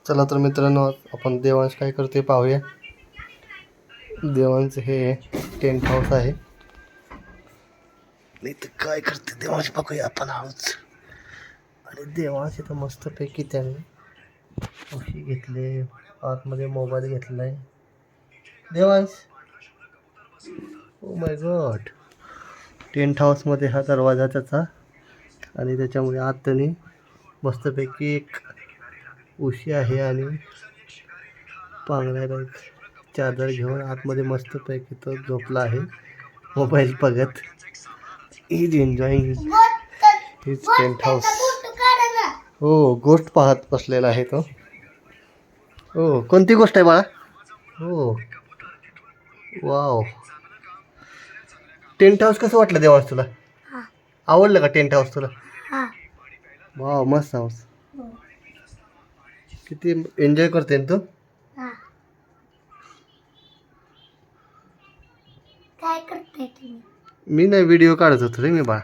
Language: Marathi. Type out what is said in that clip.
चला तर मित्रांनो आपण देवांश काय करते पाहूया. देवांश हे टेंट हाऊस आहे. नाही तर काय करते देवांश बघूया आपण हळूच. आणि देवांश इथं मस्तपैकी त्याने उशी घेतले, आतमध्ये मोबाईल घेतलाय. Devansh, oh my God. Tent हाऊसमध्ये हा दरवाजा त्याचा आणि त्याच्यामुळे आत त्याने मस्तपैकी एक उशी आहे आणि पांघरायला एक चादर घेऊन आतमध्ये मस्तपैकी तो झोपला आहे मोबाईल बघत. Is enjoying his tent house. हो, गोष्ट पाहत बसलेला आहे तो. हो, कोणती गोष्ट आहे बाळा? हो, वाव. टेंट हाऊस कसं वाटलं देवास तुला? आवडलं का टेंट हाऊस तुला? वाव, मस्त हाऊस. किती एन्जॉय करते ना तू? काय करते तुम्ही? मी नाही, व्हिडिओ काढत होतो रे मी बाळा.